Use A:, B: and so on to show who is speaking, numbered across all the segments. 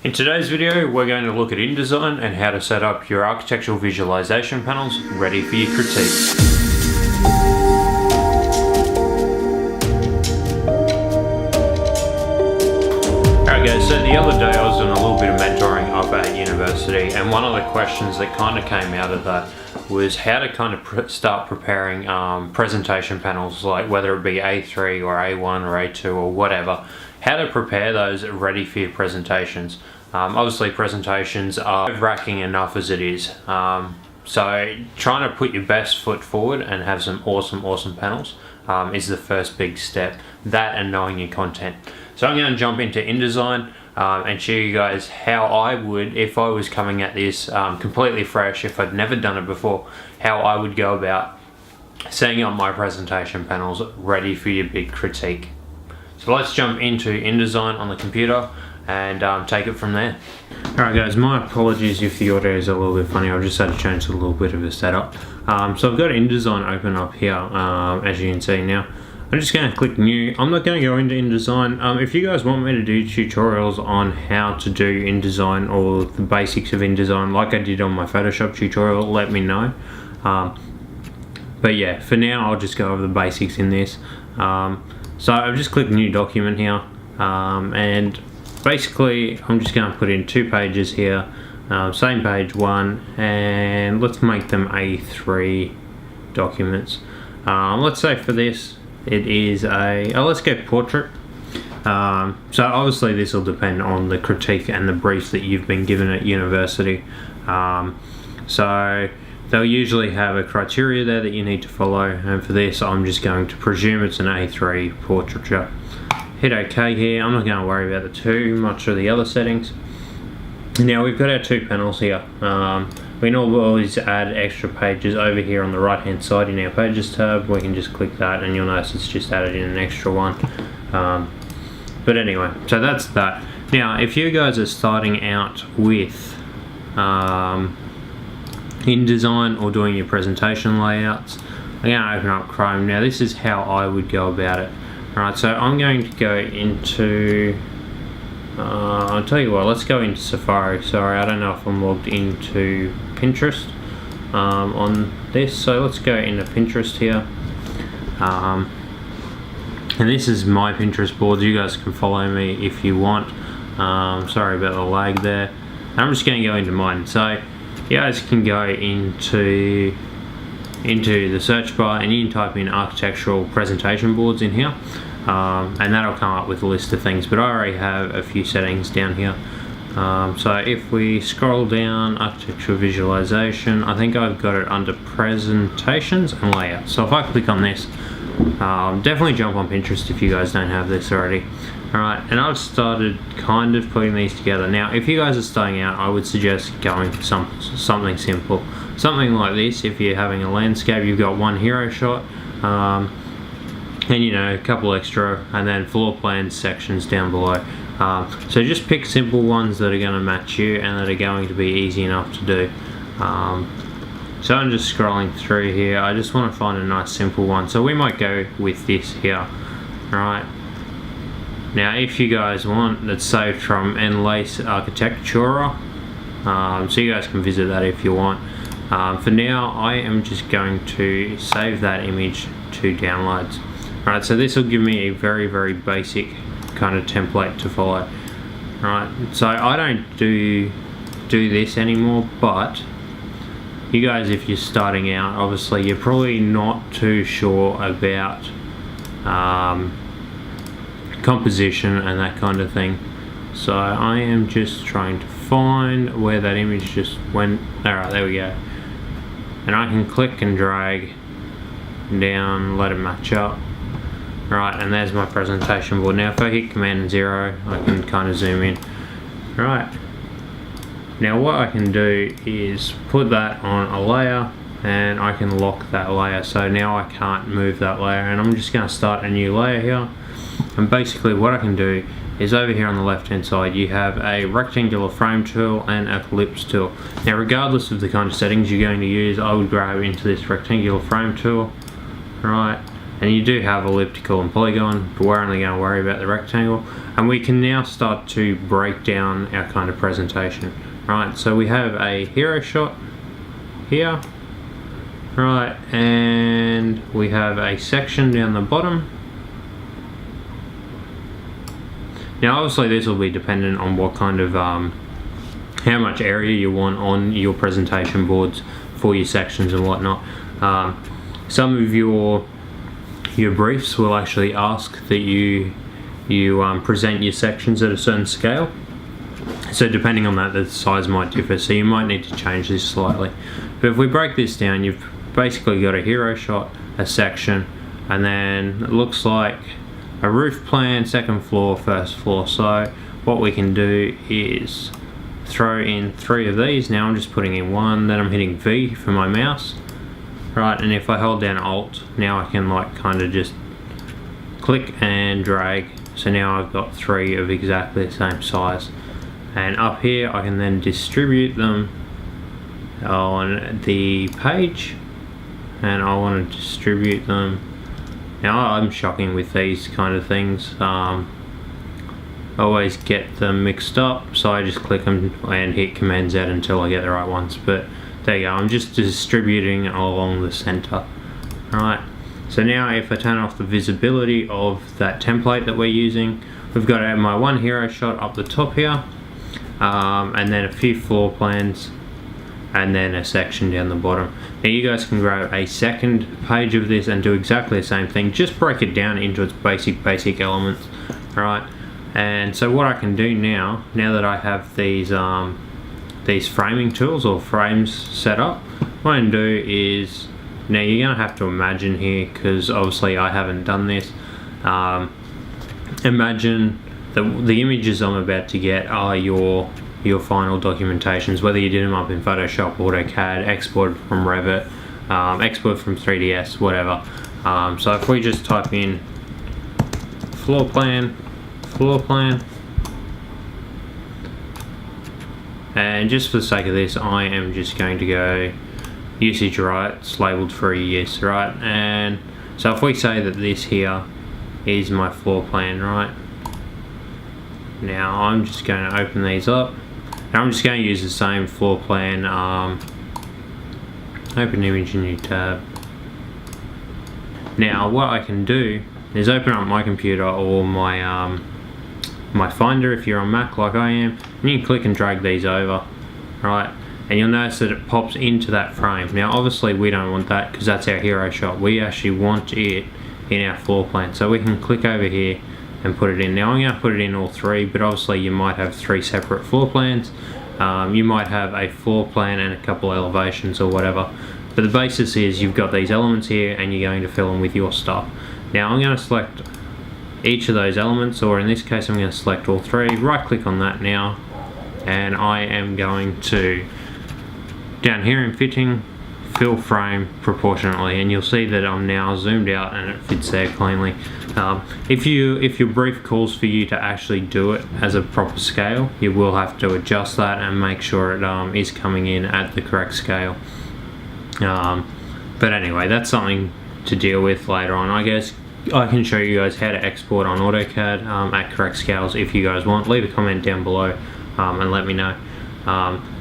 A: In today's video, we're going to look at InDesign and how to set up your architectural visualization panels ready for your critique. Alright guys, so the other day I was doing a little bit of mentoring up at university, and one of the questions that kind of came out of that was how to kind of start preparing presentation panels, like whether it be A3 or A1 or A2 or whatever, how to prepare those ready for your presentations. Obviously presentations are nerve-wracking enough as it is, so trying to put your best foot forward and have some awesome panels is the first big step, that and knowing your content. So I'm going to jump into InDesign and show you guys how I would, if I was coming at this completely fresh, if I'd never done it before, how I would go about setting up my presentation panels ready for your big critique. So let's jump into InDesign on the computer and take it from there. Alright guys, my apologies if the audio is a little bit funny. I've just had to change a little bit of a setup. So I've got InDesign open up here, as you can see now. I'm just going to click new. I'm not going to go into InDesign. If you guys want me to do tutorials on how to do InDesign or the basics of InDesign like I did on my Photoshop tutorial, let me know. But yeah, for now I'll just go over the basics in this. So I've just clicked new document here, and basically I'm just going to put in 2 pages here, same page 1, and let's make them A3 documents. Let's say for this it is let's go portrait. So obviously this will depend on the critique and the brief that you've been given at university. So they'll usually have a criteria there that you need to follow, and for this I'm just going to presume it's an A3 portraiture. Hit OK here. I'm not going to worry about too much of the other settings. Now we've got our 2 panels here. We can always add extra pages over here on the right hand side in our pages tab. We can just click that and you'll notice it's just added in an extra one. But anyway, so that's that. Now if you guys are starting out with InDesign or doing your presentation layouts, I'm going to open up Chrome. Now this is how I would go about it. Alright, so I'm going to go into, I'll tell you what, let's go into Safari. Sorry, I don't know if I'm logged into Pinterest on this, so let's go into Pinterest here. And this is my Pinterest board. You guys can follow me if you want. Sorry about the lag there. I'm just going to go into mine. So you guys can go into the search bar and you can type in architectural presentation boards in here, and that'll come up with a list of things, but I already have a few settings down here. So if we scroll down, architectural visualization, I think I've got it under presentations and layouts. So if I click on this, definitely jump on Pinterest if you guys don't have this already. Alright, and I've started kind of putting these together. Now if you guys are starting out, I would suggest going for something simple. Something like this. If you're having a landscape, you've got one hero shot, and you know, a couple extra, and then floor plan sections down below. So just pick simple ones that are going to match you and that are going to be easy enough to do. So I'm just scrolling through here. I just want to find a nice simple one, so we might go with this here. Alright, now if you guys want, that's saved from Enlace Architectura, so you guys can visit that if you want. For now I am just going to save that image to downloads. Alright, so this will give me a very basic kind of template to follow. Alright, so I don't do this anymore, but you guys, if you're starting out, obviously you're probably not too sure about composition and that kind of thing. So I am just trying to find where that image just went. Alright, there we go. And I can click and drag down, let it match up. Right, and there's my presentation board. Now if I hit Command and 0, I can kind of zoom in. Right, now what I can do is put that on a layer and I can lock that layer, so now I can't move that layer, and I'm just going to start a new layer here. And basically what I can do is over here on the left hand side you have a rectangular frame tool and a ellipse tool. Now regardless of the kind of settings you're going to use, I would grab into this rectangular frame tool, right, and you do have elliptical and polygon, but we're only going to worry about the rectangle. And we can now start to break down our kind of presentation. Right, so we have a hero shot here, right, and we have a section down the bottom. Now obviously this will be dependent on what kind of how much area you want on your presentation boards for your sections and whatnot. Some of your briefs will actually ask that you present your sections at a certain scale. So depending on that, the size might differ, so you might need to change this slightly. But if we break this down, you've basically got a hero shot, a section, and then it looks like a roof plan, second floor, first floor. So what we can do is throw in 3 of these. Now I'm just putting in 1, then I'm hitting V for my mouse. Right, and if I hold down Alt, now I can like kind of just click and drag. So now I've got 3 of exactly the same size. And up here I can then distribute them on the page, and I want to distribute them. Now I'm shocking with these kind of things. I always get them mixed up, so I just click them and hit Command Z until I get the right ones. But there you go, I'm just distributing along the center. Alright, so now if I turn off the visibility of that template that we're using, we've got my one hero shot up the top here, and then a few floor plans, and then a section down the bottom. Now you guys can grab a second page of this and do exactly the same thing, just break it down into its basic elements. Alright, and so what I can do now that I have these framing tools or frames set up, what I can do is, now you're going to have to imagine here, because obviously I haven't done this. Imagine the images I'm about to get are your final documentations, whether you did them up in Photoshop, AutoCAD, export from Revit, export from 3ds, whatever. So if we just type in floor plan, and just for the sake of this, I am just going to go usage rights labeled for use, right? And so if we say that this here is my floor plan, right? Now I'm just going to open these up. Now I'm just going to use the same floor plan. Open image in new tab. Now what I can do is open up my computer or my my Finder if you're on Mac like I am, and you can click and drag these over, right? And you'll notice that it pops into that frame. Now obviously we don't want that because that's our hero shot. We actually want it in our floor plan. So we can click over here and put it in. Now I'm going to put it in all 3, but obviously you might have 3 separate floor plans. You might have a floor plan and a couple elevations or whatever. But the basis is you've got these elements here and you're going to fill them with your stuff. Now I'm going to select each of those elements, or in this case I'm going to select all 3, right click on that now, and I am going to, down here in fitting, fill frame proportionately, and you'll see that I'm now zoomed out and it fits there cleanly. If your brief calls for you to actually do it as a proper scale, you will have to adjust that and make sure it is coming in at the correct scale. But anyway, that's something to deal with later on. I guess I can show you guys how to export on AutoCAD at correct scales if you guys want. Leave a comment down below and let me know.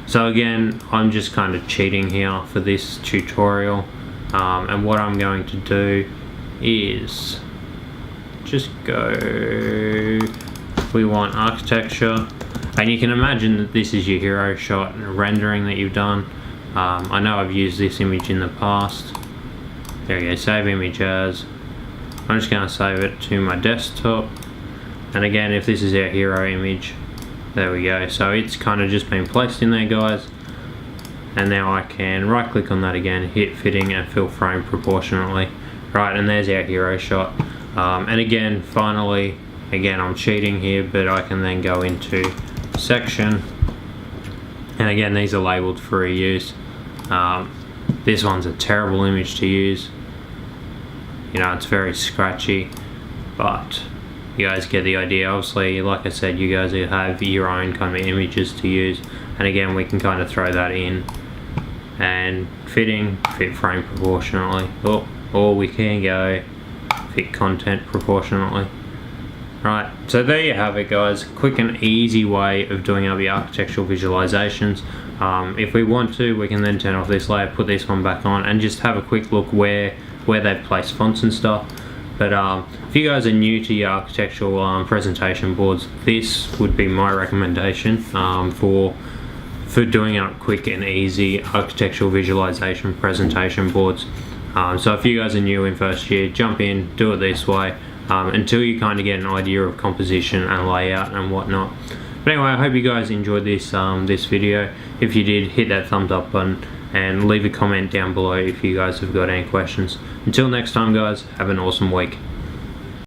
A: So again, I'm just kind of cheating here for this tutorial, and what I'm going to do is just go, we want architecture, and you can imagine that this is your hero shot rendering that you've done. I know I've used this image in the past. There we go, save image as. I'm just going to save it to my desktop, and again, if this is our hero image, there we go. So it's kind of just been placed in there, guys, and now I can right click on that again, hit fitting and fill frame proportionately, right? And there's our hero shot. And again, finally, again I'm cheating here, but I can then go into section, and again these are labeled for reuse. This one's a terrible image to use. You know, it's very scratchy, but you guys get the idea. Obviously, like I said, you guys have your own kind of images to use, and again we can kind of throw that in and fit frame proportionally, or we can go pick content proportionately. Right, so there you have it guys, quick and easy way of doing up your architectural visualizations. If we want to, we can then turn off this layer, put this one back on, and just have a quick look where they've placed fonts and stuff. But if you guys are new to your architectural presentation boards, this would be my recommendation for doing up quick and easy architectural visualization presentation boards. So if you guys are new in first year, jump in, do it this way. Until you kind of get an idea of composition and layout and whatnot. But anyway, I hope you guys enjoyed this this video. If you did, hit that thumbs up button and leave a comment down below if you guys have got any questions. Until next time guys, have an awesome week.